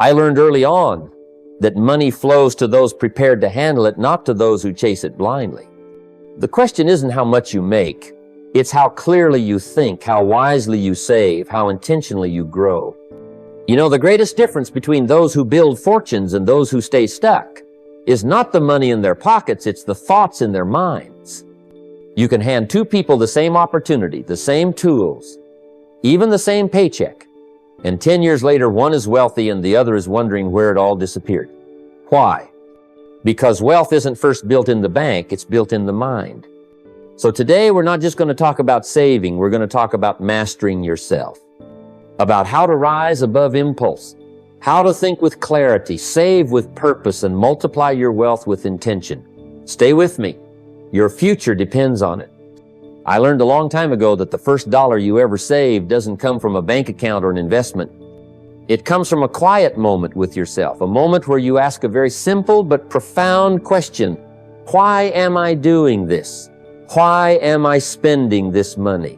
I learned early on that money flows to those prepared to handle it, not to those who chase it blindly. The question isn't how much you make. It's how clearly you think, how wisely you save, how intentionally you grow. You know, the greatest difference between those who build fortunes and those who stay stuck is not the money in their pockets, it's the thoughts in their minds. You can hand two people the same opportunity, the same tools, even the same paycheck, and 10 years later, one is wealthy and the other is wondering where it all disappeared. Why? Because wealth isn't first built in the bank, it's built in the mind. So today, we're not just going to talk about saving, we're going to talk about mastering yourself, about how to rise above impulse, how to think with clarity, save with purpose, and multiply your wealth with intention. Stay with me. Your future depends on it. I learned a long time ago that the first dollar you ever save doesn't come from a bank account or an investment. It comes from a quiet moment with yourself, a moment where you ask a very simple but profound question. Why am I doing this? Why am I spending this money?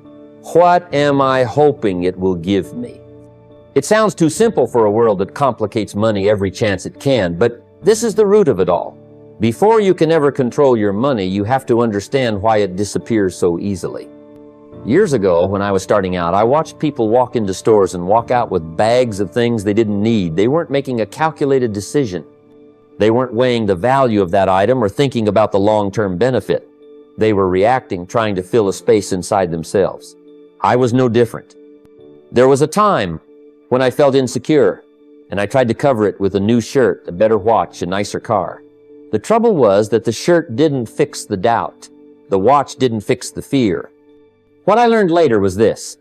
What am I hoping it will give me? It sounds too simple for a world that complicates money every chance it can, but this is the root of it all. Before you can ever control your money, you have to understand why it disappears so easily. Years ago, when I was starting out, I watched people walk into stores and walk out with bags of things they didn't need. They weren't making a calculated decision. They weren't weighing the value of that item or thinking about the long-term benefit. They were reacting, trying to fill a space inside themselves. I was no different. There was a time when I felt insecure, and I tried to cover it with a new shirt, a better watch, a nicer car. The trouble was that the shirt didn't fix the doubt. The watch didn't fix the fear. What I learned later was this.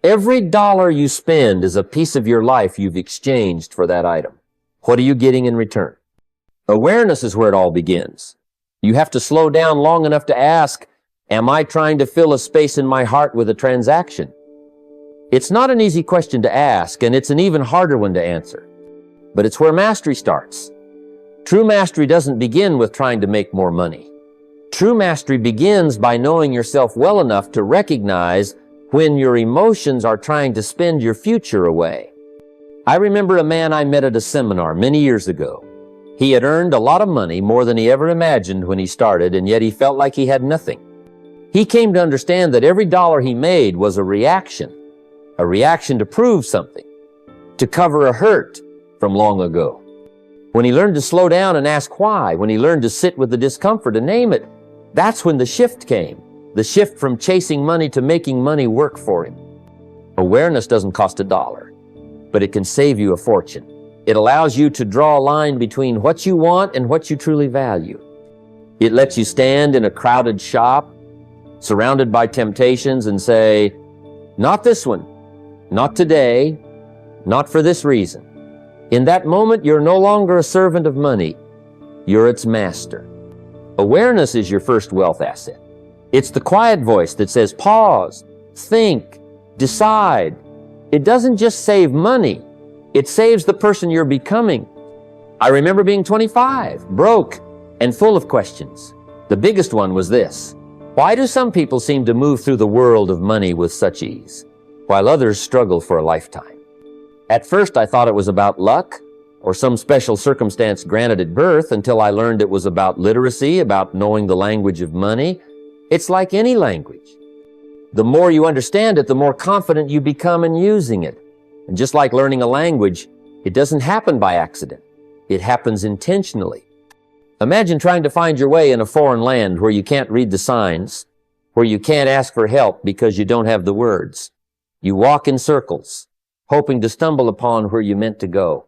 Every dollar you spend is a piece of your life you've exchanged for that item. What are you getting in return? Awareness is where it all begins. You have to slow down long enough to ask, am I trying to fill a space in my heart with a transaction? It's not an easy question to ask, and it's an even harder one to answer. But it's where mastery starts. True mastery doesn't begin with trying to make more money. True mastery begins by knowing yourself well enough to recognize when your emotions are trying to spend your future away. I remember a man I met at a seminar many years ago. He had earned a lot of money, more than he ever imagined when he started, and yet he felt like he had nothing. He came to understand that every dollar he made was a reaction to prove something, to cover a hurt from long ago. When he learned to slow down and ask why, when he learned to sit with the discomfort and name it, that's when the shift came, the shift from chasing money to making money work for him. Awareness doesn't cost $1, but it can save you a fortune. It allows you to draw a line between what you want and what you truly value. It lets you stand in a crowded shop, surrounded by temptations, and say, not this one, not today, not for this reason. In that moment, you're no longer a servant of money. You're its master. Awareness is your first wealth asset. It's the quiet voice that says, pause, think, decide. It doesn't just save money. It saves the person you're becoming. I remember being 25, broke, and full of questions. The biggest one was this. Why do some people seem to move through the world of money with such ease, while others struggle for a lifetime? At first, I thought it was about luck or some special circumstance granted at birth, until I learned it was about literacy, about knowing the language of money. It's like any language. The more you understand it, the more confident you become in using it. And just like learning a language, it doesn't happen by accident. It happens intentionally. Imagine trying to find your way in a foreign land where you can't read the signs, where you can't ask for help because you don't have the words. You walk in circles, hoping to stumble upon where you meant to go.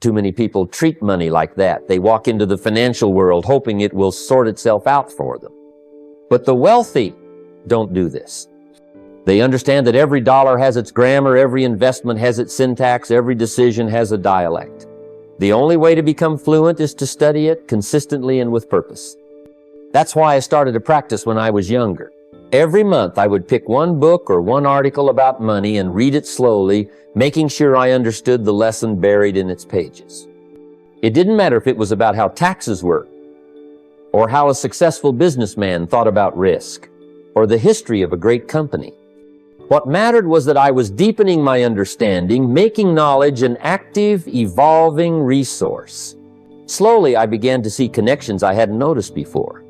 Too many people treat money like that. They walk into the financial world hoping it will sort itself out for them. But the wealthy don't do this. They understand that every dollar has its grammar, every investment has its syntax, every decision has a dialect. The only way to become fluent is to study it consistently and with purpose. That's why I started to practice when I was younger. Every month I would pick one book or one article about money and read it slowly, making sure I understood the lesson buried in its pages. It didn't matter if it was about how taxes work, or how a successful businessman thought about risk, or the history of a great company. What mattered was that I was deepening my understanding, making knowledge an active, evolving resource. Slowly, I began to see connections I hadn't noticed before.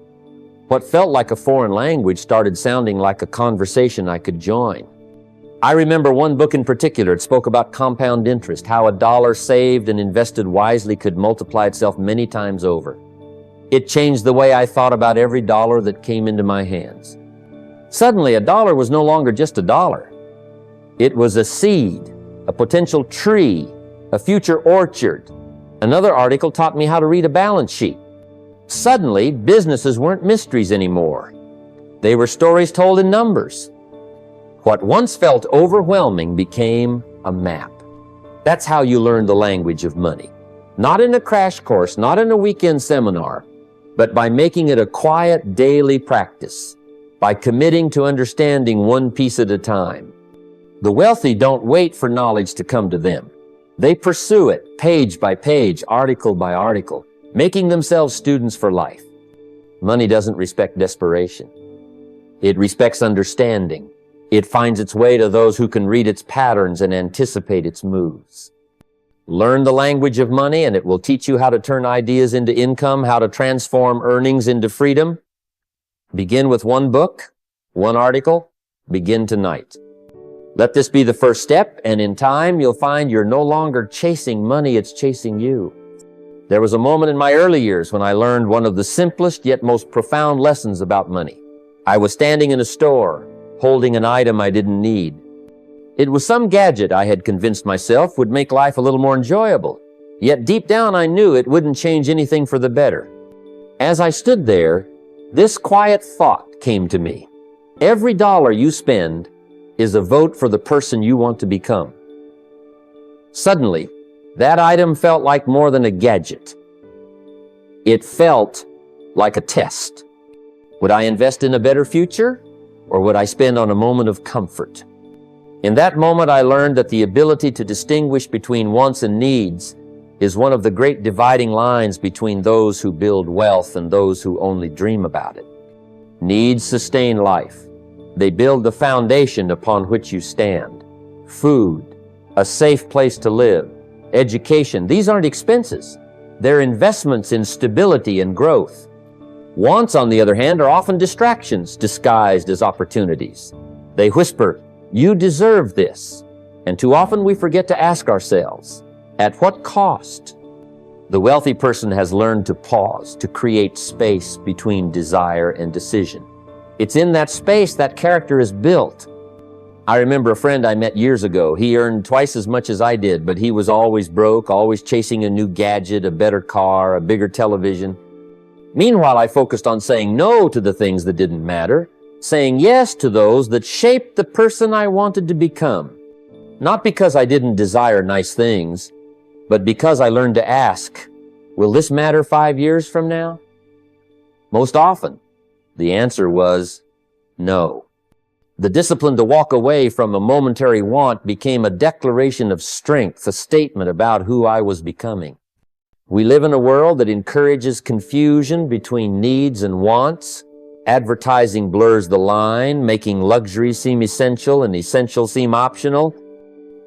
What felt like a foreign language started sounding like a conversation I could join. I remember one book in particular. It spoke about compound interest, how a dollar saved and invested wisely could multiply itself many times over. It changed the way I thought about every dollar that came into my hands. Suddenly, a dollar was no longer just a dollar. It was a seed, a potential tree, a future orchard. Another article taught me how to read a balance sheet. Suddenly, businesses weren't mysteries anymore. They were stories told in numbers. What once felt overwhelming became a map. That's how you learn the language of money. Not in a crash course, not in a weekend seminar, but by making it a quiet daily practice, by committing to understanding one piece at a time. The wealthy don't wait for knowledge to come to them. They pursue it page by page, article by article, making themselves students for life. Money doesn't respect desperation. It respects understanding. It finds its way to those who can read its patterns and anticipate its moves. Learn the language of money, and it will teach you how to turn ideas into income, how to transform earnings into freedom. Begin with one book, one article. Begin tonight. Let this be the first step, and in time, you'll find you're no longer chasing money, it's chasing you. There was a moment in my early years when I learned one of the simplest yet most profound lessons about money. I was standing in a store, holding an item I didn't need. It was some gadget I had convinced myself would make life a little more enjoyable. Yet deep down I knew it wouldn't change anything for the better. As I stood there, this quiet thought came to me. Every dollar you spend is a vote for the person you want to become. Suddenly, that item felt like more than a gadget. It felt like a test. Would I invest in a better future? Or would I spend on a moment of comfort? In that moment, I learned that the ability to distinguish between wants and needs is one of the great dividing lines between those who build wealth and those who only dream about it. Needs sustain life. They build the foundation upon which you stand. Food, a safe place to live, education, these aren't expenses. They're investments in stability and growth. Wants, on the other hand, are often distractions disguised as opportunities. They whisper, "You deserve this." And too often we forget to ask ourselves, at what cost? The wealthy person has learned to pause, to create space between desire and decision. It's in that space that character is built. I remember a friend I met years ago. He earned twice as much as I did, but he was always broke, always chasing a new gadget, a better car, a bigger television. Meanwhile, I focused on saying no to the things that didn't matter, saying yes to those that shaped the person I wanted to become. Not because I didn't desire nice things, but because I learned to ask, will this matter 5 years from now? Most often, the answer was no. The discipline to walk away from a momentary want became a declaration of strength, a statement about who I was becoming. We live in a world that encourages confusion between needs and wants. Advertising blurs the line, making luxury seem essential and essential seem optional.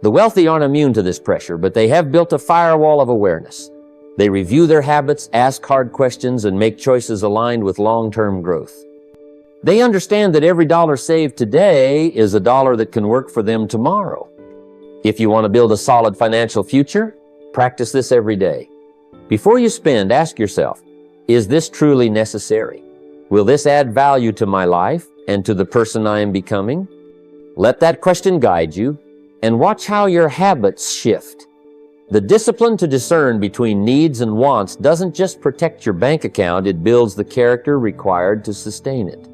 The wealthy aren't immune to this pressure, but they have built a firewall of awareness. They review their habits, ask hard questions, and make choices aligned with long-term growth. They understand that every dollar saved today is a dollar that can work for them tomorrow. If you want to build a solid financial future, practice this every day. Before you spend, ask yourself, is this truly necessary? Will this add value to my life and to the person I am becoming? Let that question guide you, and watch how your habits shift. The discipline to discern between needs and wants doesn't just protect your bank account, it builds the character required to sustain it.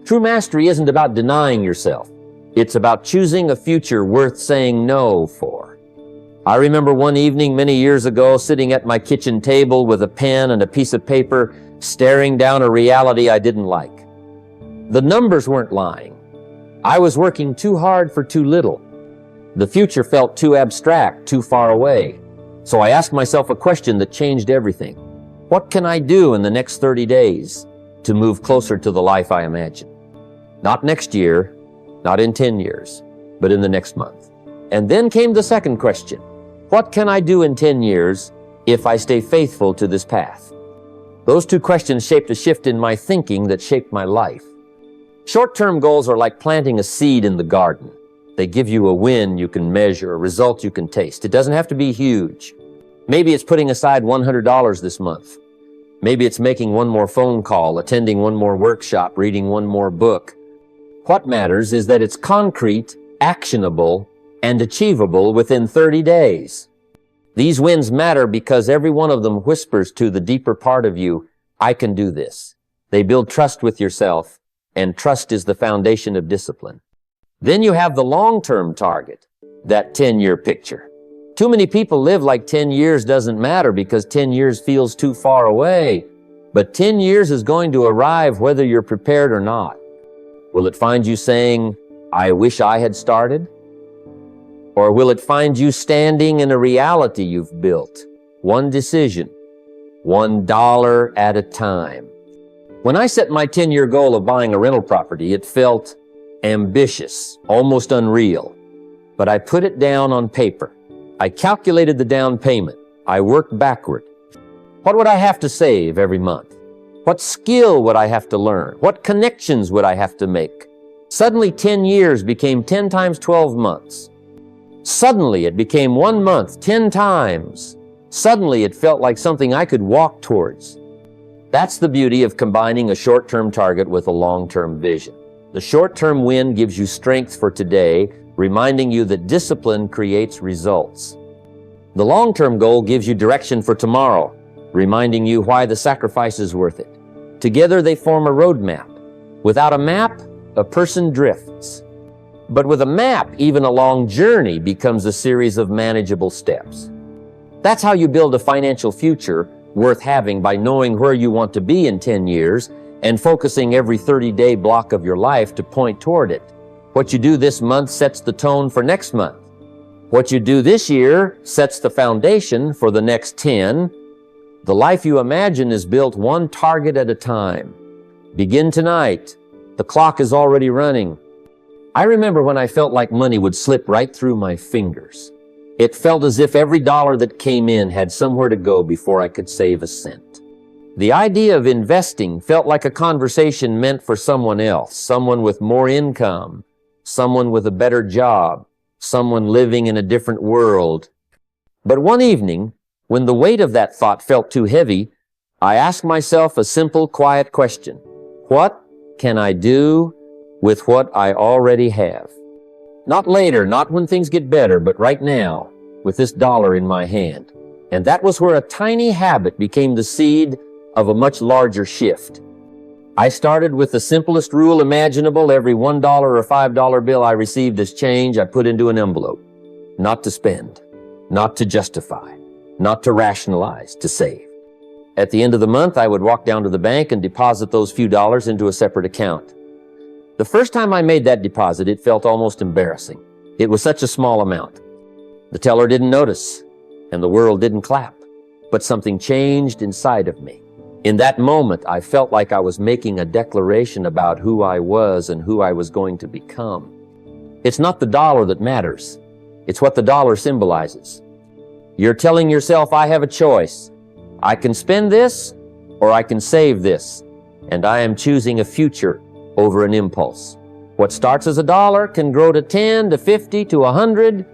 True mastery isn't about denying yourself. It's about choosing a future worth saying no for. I remember one evening many years ago sitting at my kitchen table with a pen and a piece of paper, staring down a reality I didn't like. The numbers weren't lying. I was working too hard for too little. The future felt too abstract, too far away. So I asked myself a question that changed everything. What can I do in the next 30 days to move closer to the life I imagine? Not next year, not in 10 years, but in the next month. And then came the second question. What can I do in 10 years if I stay faithful to this path? Those two questions shaped a shift in my thinking that shaped my life. Short-term goals are like planting a seed in the garden. They give you a win you can measure, a result you can taste. It doesn't have to be huge. Maybe it's putting aside $100 this month. Maybe it's making one more phone call, attending one more workshop, reading one more book. What matters is that it's concrete, actionable, and achievable within 30 days. These wins matter because every one of them whispers to the deeper part of you, I can do this. They build trust with yourself, and trust is the foundation of discipline. Then you have the long-term target, that 10-year picture. Too many people live like 10 years doesn't matter because 10 years feels too far away. But 10 years is going to arrive whether you're prepared or not. Will it find you saying, I wish I had started? Or will it find you standing in a reality you've built? One decision, $1 at a time. When I set my 10-year goal of buying a rental property, it felt ambitious, almost unreal. But I put it down on paper. I calculated the down payment. I worked backward. What would I have to save every month? What skill would I have to learn? What connections would I have to make? Suddenly 10 years became 10 times 12 months. Suddenly it became 1 month 10 times. Suddenly it felt like something I could walk towards. That's the beauty of combining a short-term target with a long-term vision. The short-term win gives you strength for today, reminding you that discipline creates results. The long-term goal gives you direction for tomorrow, reminding you why the sacrifice is worth it. Together they form a roadmap. Without a map, a person drifts. But with a map, even a long journey becomes a series of manageable steps. That's how you build a financial future worth having, by knowing where you want to be in 10 years and focusing every 30-day block of your life to point toward it. What you do this month sets the tone for next month. What you do this year sets the foundation for the next 10. The life you imagine is built one target at a time. Begin tonight. The clock is already running. I remember when I felt like money would slip right through my fingers. It felt as if every dollar that came in had somewhere to go before I could save a cent. The idea of investing felt like a conversation meant for someone else, someone with more income, someone with a better job, someone living in a different world. But one evening, when the weight of that thought felt too heavy, I asked myself a simple, quiet question. What can I do with what I already have? Not later, not when things get better, but right now, with this dollar in my hand. And that was where a tiny habit became the seed of a much larger shift. I started with the simplest rule imaginable. Every $1 or $5 bill I received as change, I put into an envelope. Not to spend, not to justify, not to rationalize, to save. At the end of the month, I would walk down to the bank and deposit those few dollars into a separate account. The first time I made that deposit, it felt almost embarrassing. It was such a small amount. The teller didn't notice, and the world didn't clap. But something changed inside of me. In that moment, I felt like I was making a declaration about who I was and who I was going to become. It's not the dollar that matters. It's what the dollar symbolizes. You're telling yourself, I have a choice. I can spend this, or I can save this. And I am choosing a future over an impulse. What starts as $1 can grow to 10, to 50, to 100.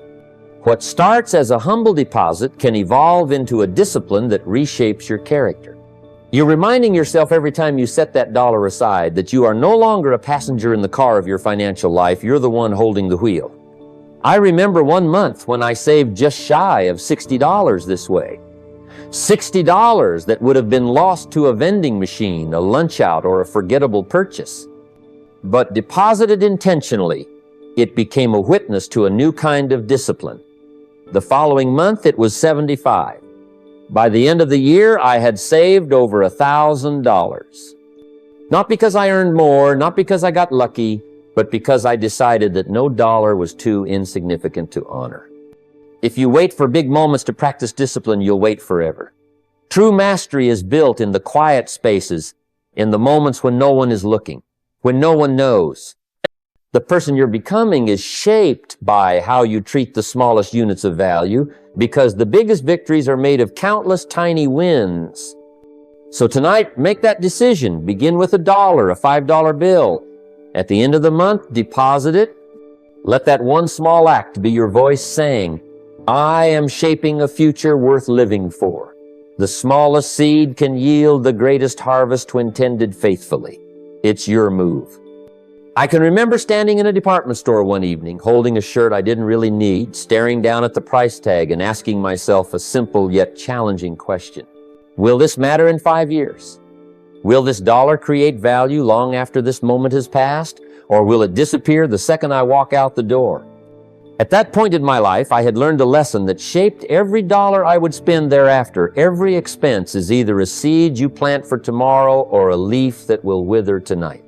What starts as a humble deposit can evolve into a discipline that reshapes your character. You're reminding yourself every time you set that dollar aside that you are no longer a passenger in the car of your financial life. You're the one holding the wheel. I remember one month when I saved just shy of $60 this way. $60 that would have been lost to a vending machine, a lunch out, or a forgettable purchase. But deposited intentionally, it became a witness to a new kind of discipline. The following month, it was $75. By the end of the year, I had saved over $1,000. Not because I earned more, not because I got lucky, but because I decided that no dollar was too insignificant to honor. If you wait for big moments to practice discipline, you'll wait forever. True mastery is built in the quiet spaces, in the moments when no one is looking, when no one knows. The person you're becoming is shaped by how you treat the smallest units of value, because the biggest victories are made of countless tiny wins. So tonight, make that decision. Begin with $1, a $5 bill. At the end of the month, deposit it. Let that one small act be your voice saying, I am shaping a future worth living for. The smallest seed can yield the greatest harvest when tended faithfully. It's your move. I can remember standing in a department store one evening, holding a shirt I didn't really need, staring down at the price tag and asking myself a simple yet challenging question. Will this matter in 5 years? Will this dollar create value long after this moment has passed? Or will it disappear the second I walk out the door? At that point in my life, I had learned a lesson that shaped every dollar I would spend thereafter. Every expense is either a seed you plant for tomorrow or a leaf that will wither tonight.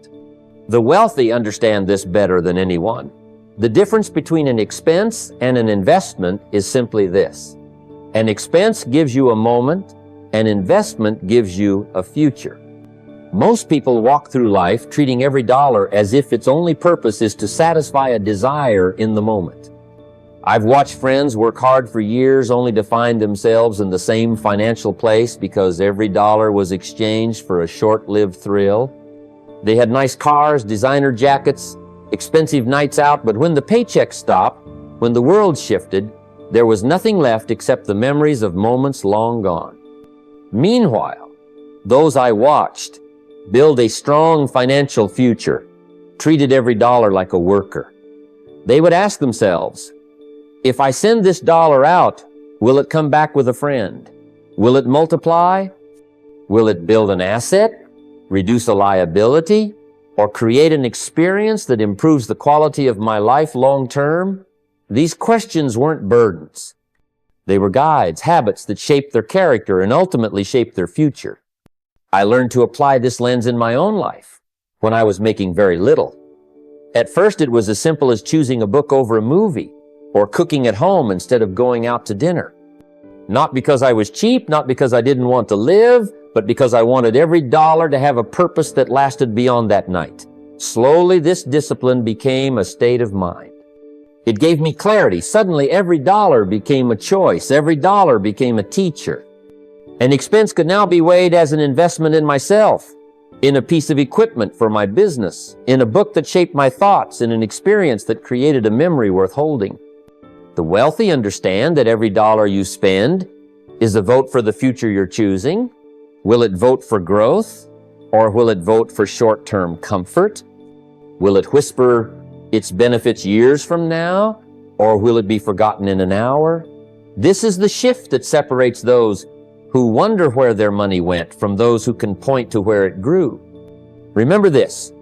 The wealthy understand this better than anyone. The difference between an expense and an investment is simply this. An expense gives you a moment, an investment gives you a future. Most people walk through life treating every dollar as if its only purpose is to satisfy a desire in the moment. I've watched friends work hard for years only to find themselves in the same financial place because every dollar was exchanged for a short-lived thrill. They had nice cars, designer jackets, expensive nights out, but when the paycheck stopped, when the world shifted, there was nothing left except the memories of moments long gone. Meanwhile, those I watched build a strong financial future, treated every dollar like a worker. They would ask themselves, if I send this dollar out, will it come back with a friend? Will it multiply? Will it build an asset? Reduce a liability, or create an experience that improves the quality of my life long term? These questions weren't burdens. They were guides, habits that shaped their character and ultimately shaped their future. I learned to apply this lens in my own life when I was making very little. At first, it was as simple as choosing a book over a movie or cooking at home instead of going out to dinner. Not because I was cheap, not because I didn't want to live, but because I wanted every dollar to have a purpose that lasted beyond that night. Slowly, this discipline became a state of mind. It gave me clarity. Suddenly, every dollar became a choice. Every dollar became a teacher. An expense could now be weighed as an investment in myself, in a piece of equipment for my business, in a book that shaped my thoughts, in an experience that created a memory worth holding. The wealthy understand that every dollar you spend is a vote for the future you're choosing. Will it vote for growth, or will it vote for short-term comfort? Will it whisper its benefits years from now, or will it be forgotten in an hour? This is the shift that separates those who wonder where their money went from those who can point to where it grew. Remember this,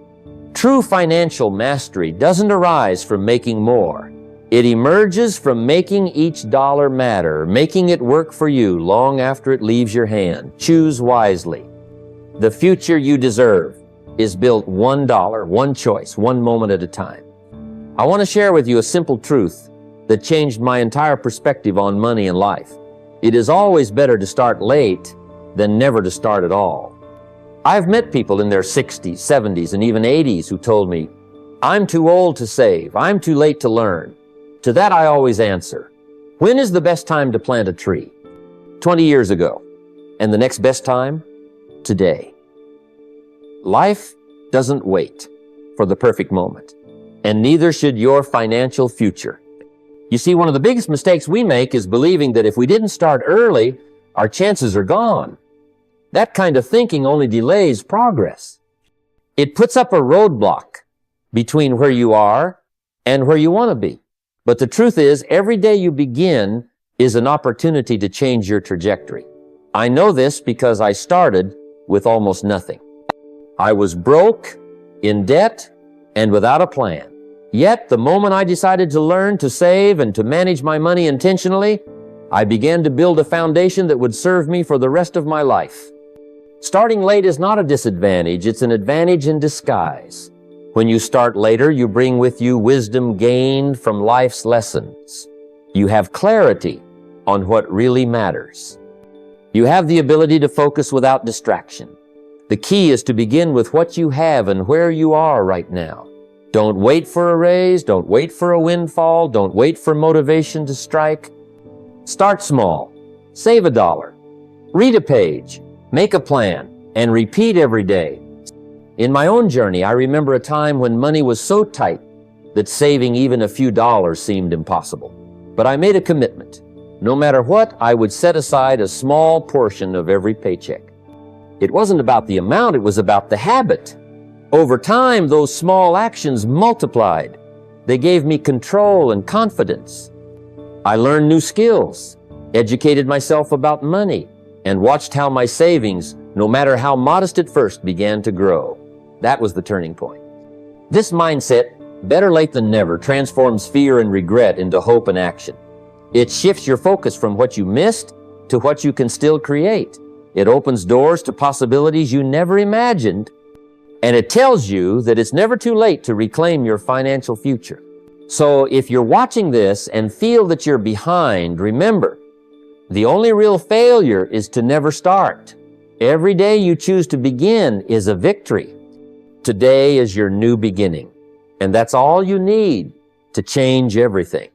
true financial mastery doesn't arise from making more. It emerges from making each dollar matter, making it work for you long after it leaves your hand. Choose wisely. The future you deserve is built $1, one choice, one moment at a time. I want to share with you a simple truth that changed my entire perspective on money and life. It is always better to start late than never to start at all. I've met people in their 60s, 70s, and even 80s who told me, I'm too old to save, I'm too late to learn. To that I always answer, when is the best time to plant a tree? 20 years ago. And the next best time? Today. Life doesn't wait for the perfect moment, and neither should your financial future. You see, one of the biggest mistakes we make is believing that if we didn't start early, our chances are gone. That kind of thinking only delays progress. It puts up a roadblock between where you are and where you want to be. But the truth is, every day you begin is an opportunity to change your trajectory. I know this because I started with almost nothing. I was broke, in debt, and without a plan. Yet, the moment I decided to learn to save and to manage my money intentionally, I began to build a foundation that would serve me for the rest of my life. Starting late is not a disadvantage, it's an advantage in disguise. When you start later, you bring with you wisdom gained from life's lessons. You have clarity on what really matters. You have the ability to focus without distraction. The key is to begin with what you have and where you are right now. Don't wait for a raise. Don't wait for a windfall. Don't wait for motivation to strike. Start small. Save $1. Read a page. Make a plan. And repeat every day. In my own journey, I remember a time when money was so tight that saving even a few dollars seemed impossible. But I made a commitment. No matter what, I would set aside a small portion of every paycheck. It wasn't about the amount, it was about the habit. Over time, those small actions multiplied. They gave me control and confidence. I learned new skills, educated myself about money, and watched how my savings, no matter how modest at first, began to grow. That was the turning point. This mindset, better late than never, transforms fear and regret into hope and action. It shifts your focus from what you missed to what you can still create. It opens doors to possibilities you never imagined, and it tells you that it's never too late to reclaim your financial future. So if you're watching this and feel that you're behind, remember, the only real failure is to never start. Every day you choose to begin is a victory. Today is your new beginning, and that's all you need to change everything.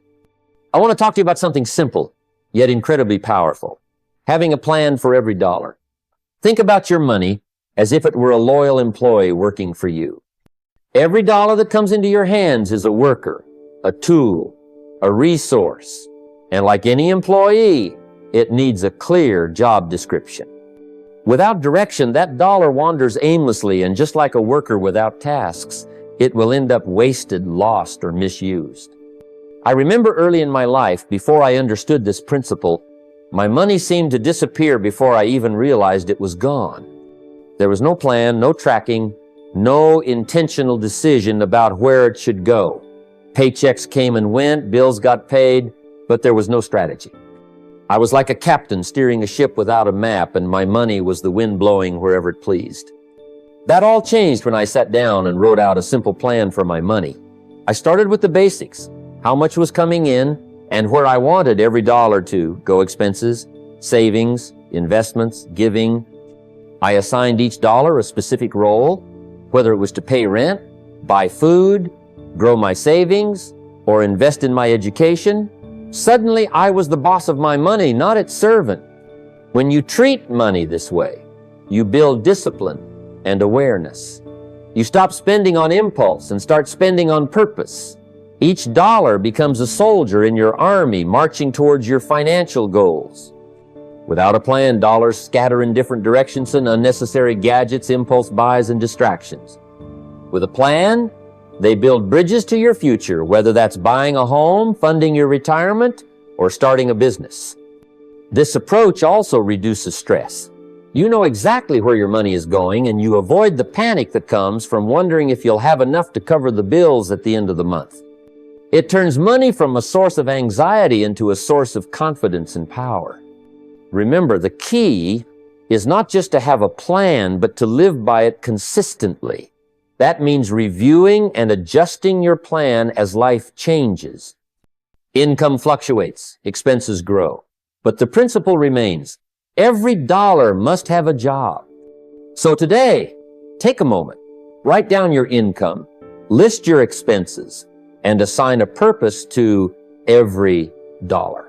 I want to talk to you about something simple, yet incredibly powerful. Having a plan for every dollar. Think about your money as if it were a loyal employee working for you. Every dollar that comes into your hands is a worker, a tool, a resource. And like any employee, it needs a clear job description. Without direction, that dollar wanders aimlessly, and just like a worker without tasks, it will end up wasted, lost, or misused. I remember early in my life, before I understood this principle, my money seemed to disappear before I even realized it was gone. There was no plan, no tracking, no intentional decision about where it should go. Paychecks came and went, bills got paid, but there was no strategy. I was like a captain steering a ship without a map, and my money was the wind blowing wherever it pleased. That all changed when I sat down and wrote out a simple plan for my money. I started with the basics. How much was coming in, and where I wanted every dollar to go: expenses, savings, investments, giving. I assigned each dollar a specific role, whether it was to pay rent, buy food, grow my savings, or invest in my education. Suddenly, I was the boss of my money, not its servant. When you treat money this way, you build discipline and awareness. You stop spending on impulse and start spending on purpose. Each dollar becomes a soldier in your army marching towards your financial goals. Without a plan, dollars scatter in different directions and unnecessary gadgets, impulse buys, and distractions. With a plan, they build bridges to your future, whether that's buying a home, funding your retirement, or starting a business. This approach also reduces stress. You know exactly where your money is going, and you avoid the panic that comes from wondering if you'll have enough to cover the bills at the end of the month. It turns money from a source of anxiety into a source of confidence and power. Remember, the key is not just to have a plan, but to live by it consistently. That means reviewing and adjusting your plan as life changes. Income fluctuates, expenses grow, but the principle remains. Every dollar must have a job. So today, take a moment, write down your income, list your expenses, and assign a purpose to every dollar.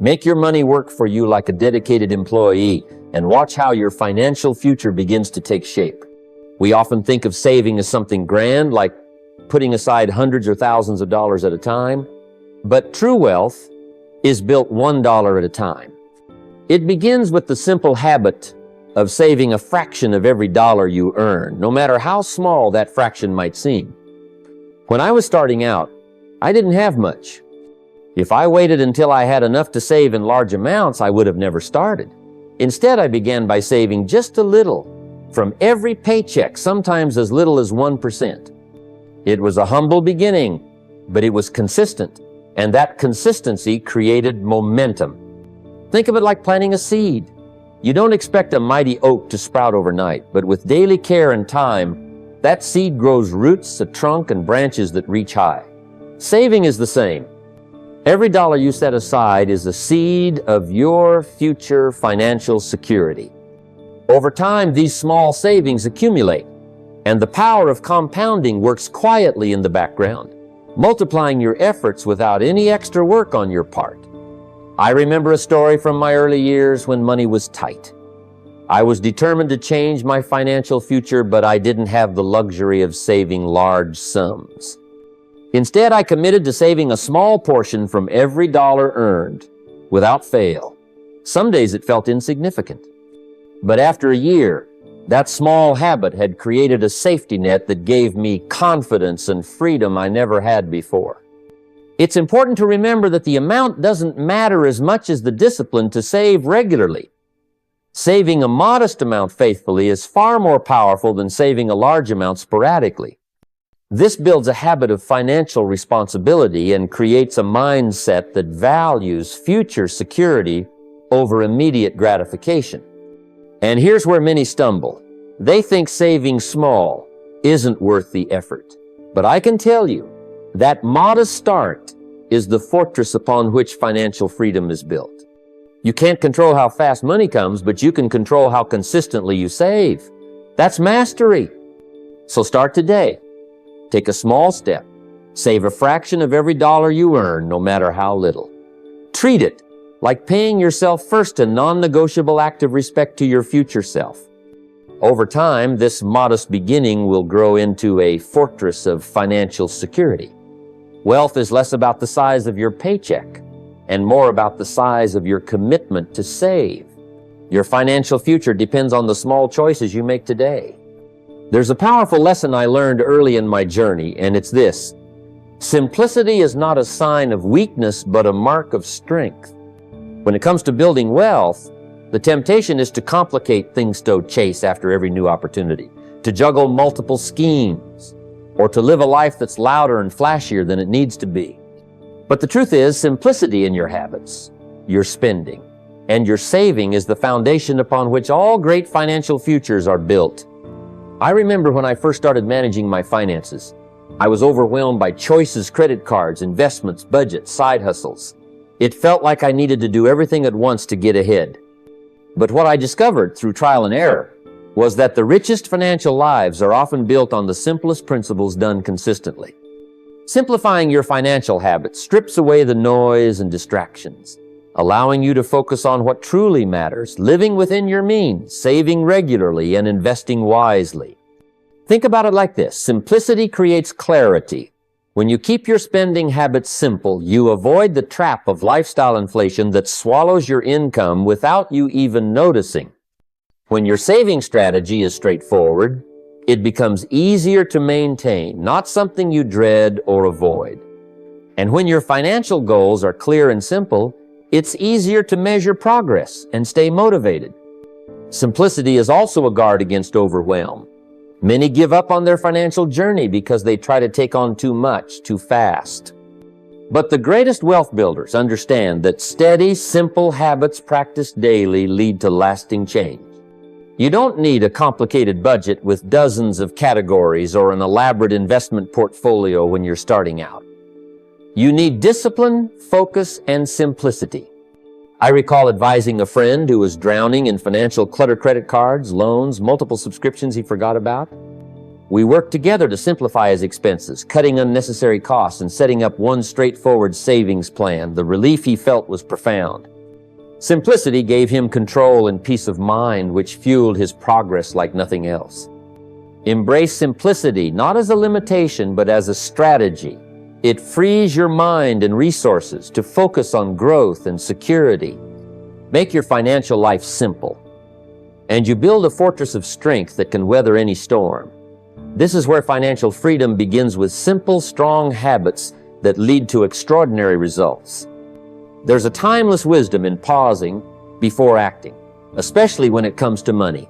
Make your money work for you like a dedicated employee, and watch how your financial future begins to take shape. We often think of saving as something grand, like putting aside hundreds or thousands of dollars at a time, but true wealth is built $1 at a time. It begins with the simple habit of saving a fraction of every dollar you earn, no matter how small that fraction might seem. When I was starting out, I didn't have much. If I waited until I had enough to save in large amounts, I would have never started. Instead, I began by saving just a little from every paycheck, sometimes as little as 1%. It was a humble beginning, but it was consistent, and that consistency created momentum. Think of it like planting a seed. You don't expect a mighty oak to sprout overnight, but with daily care and time, that seed grows roots, a trunk, and branches that reach high. Saving is the same. Every dollar you set aside is a seed of your future financial security. Over time, these small savings accumulate. And the power of compounding works quietly in the background, multiplying your efforts without any extra work on your part. I remember a story from my early years when money was tight. I was determined to change my financial future, but I didn't have the luxury of saving large sums. Instead, I committed to saving a small portion from every dollar earned, without fail. Some days it felt insignificant. But after a year, that small habit had created a safety net that gave me confidence and freedom I never had before. It's important to remember that the amount doesn't matter as much as the discipline to save regularly. Saving a modest amount faithfully is far more powerful than saving a large amount sporadically. This builds a habit of financial responsibility and creates a mindset that values future security over immediate gratification. And here's where many stumble. They think saving small isn't worth the effort. But I can tell you, that modest start is the fortress upon which financial freedom is built. You can't control how fast money comes, but you can control how consistently you save. That's mastery. So start today. Take a small step. Save a fraction of every dollar you earn, no matter how little. Treat it like paying yourself first, a non-negotiable act of respect to your future self. Over time, this modest beginning will grow into a fortress of financial security. Wealth is less about the size of your paycheck and more about the size of your commitment to save. Your financial future depends on the small choices you make today. There's a powerful lesson I learned early in my journey, and it's this: simplicity is not a sign of weakness, but a mark of strength. When it comes to building wealth, the temptation is to complicate things to chase after every new opportunity, to juggle multiple schemes, or to live a life that's louder and flashier than it needs to be. But the truth is, simplicity in your habits, your spending, and your saving is the foundation upon which all great financial futures are built. I remember when I first started managing my finances, I was overwhelmed by choices, credit cards, investments, budgets, side hustles. It felt like I needed to do everything at once to get ahead. But what I discovered through trial and error was that the richest financial lives are often built on the simplest principles done consistently. Simplifying your financial habits strips away the noise and distractions, allowing you to focus on what truly matters, living within your means, saving regularly, and investing wisely. Think about it like this: simplicity creates clarity. When you keep your spending habits simple, you avoid the trap of lifestyle inflation that swallows your income without you even noticing. When your saving strategy is straightforward, it becomes easier to maintain, not something you dread or avoid. And when your financial goals are clear and simple, it's easier to measure progress and stay motivated. Simplicity is also a guard against overwhelm. Many give up on their financial journey because they try to take on too much too fast. But the greatest wealth builders understand that steady, simple habits practiced daily lead to lasting change. You don't need a complicated budget with dozens of categories or an elaborate investment portfolio when you're starting out. You need discipline, focus, and simplicity. I recall advising a friend who was drowning in financial clutter: credit cards, loans, multiple subscriptions he forgot about. We worked together to simplify his expenses, cutting unnecessary costs and setting up one straightforward savings plan. The relief he felt was profound. Simplicity gave him control and peace of mind, which fueled his progress like nothing else. Embrace simplicity, not as a limitation, but as a strategy. It frees your mind and resources to focus on growth and security. Make your financial life simple, and you build a fortress of strength that can weather any storm. This is where financial freedom begins, with simple, strong habits that lead to extraordinary results. There's a timeless wisdom in pausing before acting, especially when it comes to money.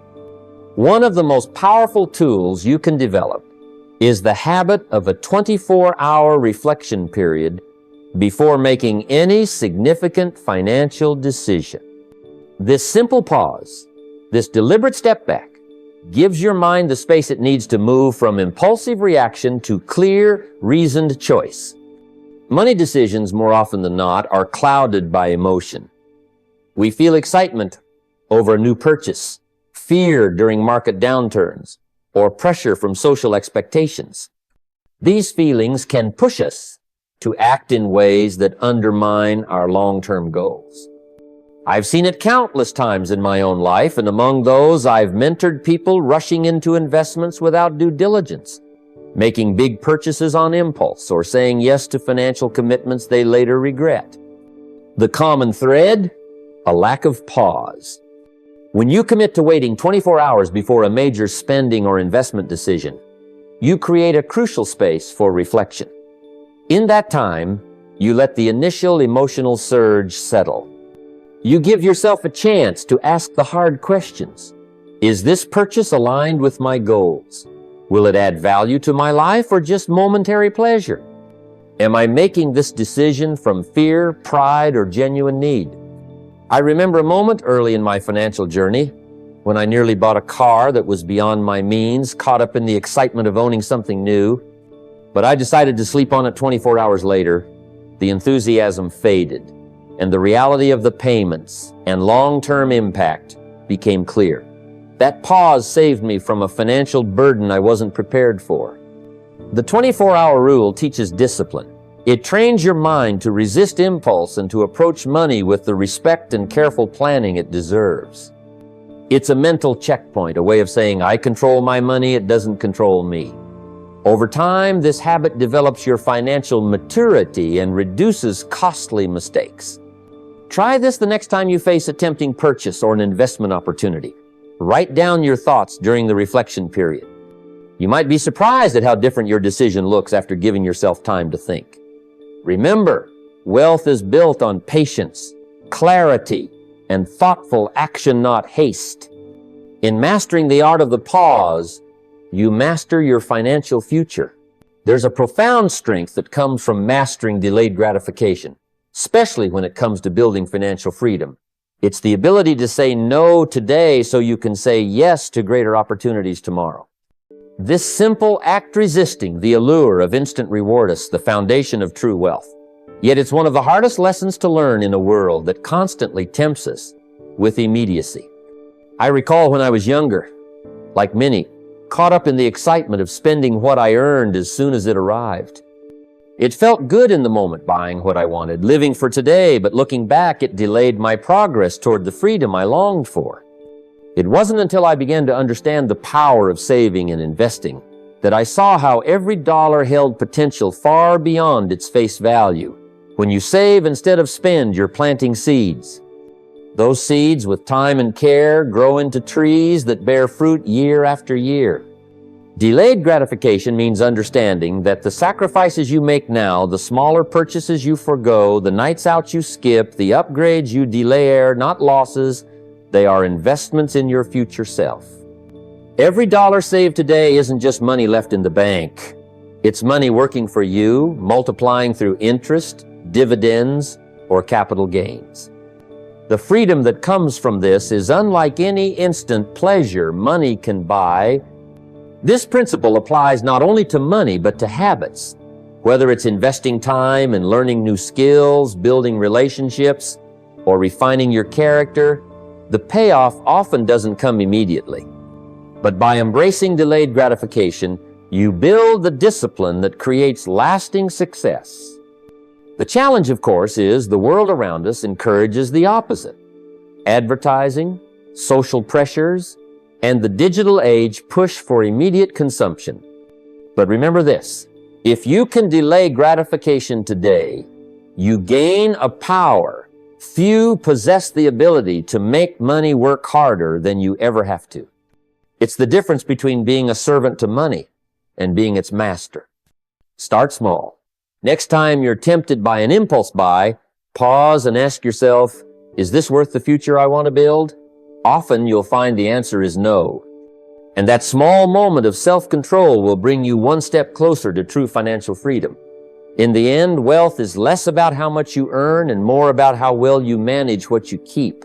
One of the most powerful tools you can develop is the habit of a 24-hour reflection period before making any significant financial decision. This simple pause, this deliberate step back, gives your mind the space it needs to move from impulsive reaction to clear, reasoned choice. Money decisions, more often than not, are clouded by emotion. We feel excitement over a new purchase, fear during market downturns, or pressure from social expectations. These feelings can push us to act in ways that undermine our long-term goals. I've seen it countless times in my own life, and among those, I've mentored people rushing into investments without due diligence, making big purchases on impulse, or saying yes to financial commitments they later regret. The common thread? A lack of pause. When you commit to waiting 24 hours before a major spending or investment decision, you create a crucial space for reflection. In that time, you let the initial emotional surge settle. You give yourself a chance to ask the hard questions. Is this purchase aligned with my goals? Will it add value to my life or just momentary pleasure? Am I making this decision from fear, pride, or genuine need? I remember a moment early in my financial journey when I nearly bought a car that was beyond my means, caught up in the excitement of owning something new. But I decided to sleep on it 24 hours later. The enthusiasm faded, and the reality of the payments and long-term impact became clear. That pause saved me from a financial burden I wasn't prepared for. The 24-hour rule teaches discipline. It trains your mind to resist impulse and to approach money with the respect and careful planning it deserves. It's a mental checkpoint, a way of saying, I control my money, it doesn't control me. Over time, this habit develops your financial maturity and reduces costly mistakes. Try this the next time you face a tempting purchase or an investment opportunity. Write down your thoughts during the reflection period. You might be surprised at how different your decision looks after giving yourself time to think. Remember, wealth is built on patience, clarity, and thoughtful action, not haste. In mastering the art of the pause, you master your financial future. There's a profound strength that comes from mastering delayed gratification, especially when it comes to building financial freedom. It's the ability to say no today so you can say yes to greater opportunities tomorrow. This simple act resisting the allure of instant reward is the foundation of true wealth. Yet it's one of the hardest lessons to learn in a world that constantly tempts us with immediacy. I recall when I was younger, like many, caught up in the excitement of spending what I earned as soon as it arrived. It felt good in the moment buying what I wanted, living for today, but looking back, it delayed my progress toward the freedom I longed for. It wasn't until I began to understand the power of saving and investing that I saw how every dollar held potential far beyond its face value. When you save instead of spend, you're planting seeds. Those seeds, with time and care, grow into trees that bear fruit year after year. Delayed gratification means understanding that the sacrifices you make now, the smaller purchases you forgo, the nights out you skip, the upgrades you delay are not losses, they are investments in your future self. Every dollar saved today isn't just money left in the bank. It's money working for you, multiplying through interest, dividends, or capital gains. The freedom that comes from this is unlike any instant pleasure money can buy. This principle applies not only to money, but to habits. Whether it's investing time and learning new skills, building relationships, or refining your character, the payoff often doesn't come immediately. But by embracing delayed gratification, you build the discipline that creates lasting success. The challenge, of course, is the world around us encourages the opposite. Advertising, social pressures, and the digital age push for immediate consumption. But remember this, if you can delay gratification today, you gain a power. Few possess the ability to make money work harder than you ever have to. It's the difference between being a servant to money and being its master. Start small. Next time you're tempted by an impulse buy, pause and ask yourself, is this worth the future I want to build? Often you'll find the answer is no. And that small moment of self-control will bring you one step closer to true financial freedom. In the end, wealth is less about how much you earn and more about how well you manage what you keep.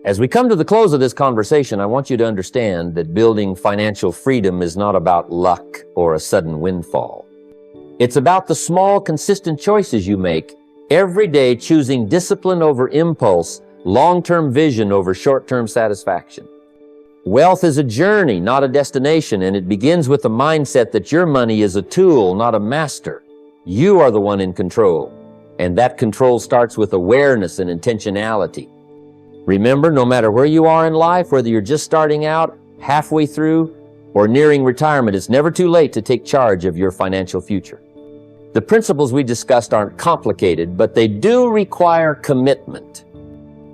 As we come to the close of this conversation, I want you to understand that building financial freedom is not about luck or a sudden windfall. It's about the small, consistent choices you make every day, choosing discipline over impulse, long-term vision over short-term satisfaction. Wealth is a journey, not a destination, and it begins with the mindset that your money is a tool, not a master. You are the one in control, and that control starts with awareness and intentionality. Remember, no matter where you are in life, whether you're just starting out, halfway through, or nearing retirement, it's never too late to take charge of your financial future. The principles we discussed aren't complicated, but they do require commitment.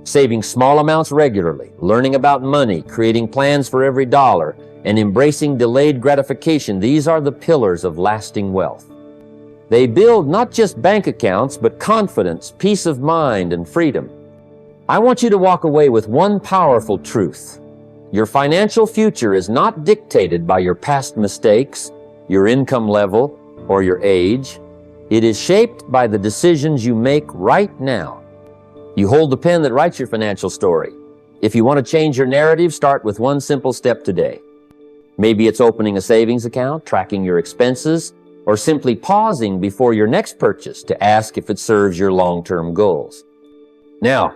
Saving small amounts regularly, learning about money, creating plans for every dollar, and embracing delayed gratification, these are the pillars of lasting wealth. They build not just bank accounts, but confidence, peace of mind, and freedom. I want you to walk away with one powerful truth. Your financial future is not dictated by your past mistakes, your income level, or your age. It is shaped by the decisions you make right now. You hold the pen that writes your financial story. If you want to change your narrative, start with one simple step today. Maybe it's opening a savings account, tracking your expenses, or simply pausing before your next purchase to ask if it serves your long-term goals. Now,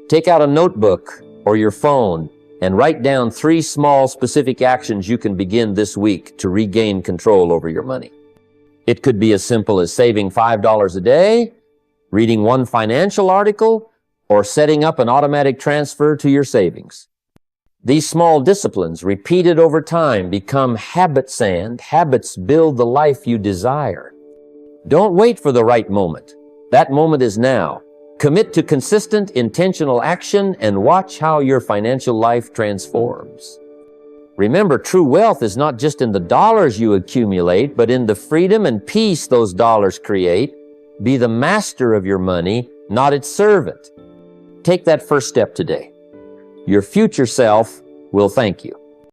take out a notebook or your phone and write down 3 small specific actions you can begin this week to regain control over your money. It could be as simple as saving $5 a day, reading one financial article, or setting up an automatic transfer to your savings. These small disciplines, repeated over time, become habit sand. Habits build the life you desire. Don't wait for the right moment. That moment is now. Commit to consistent, intentional action and watch how your financial life transforms. Remember, true wealth is not just in the dollars you accumulate, but in the freedom and peace those dollars create. Be the master of your money, not its servant. Take that first step today. Your future self will thank you.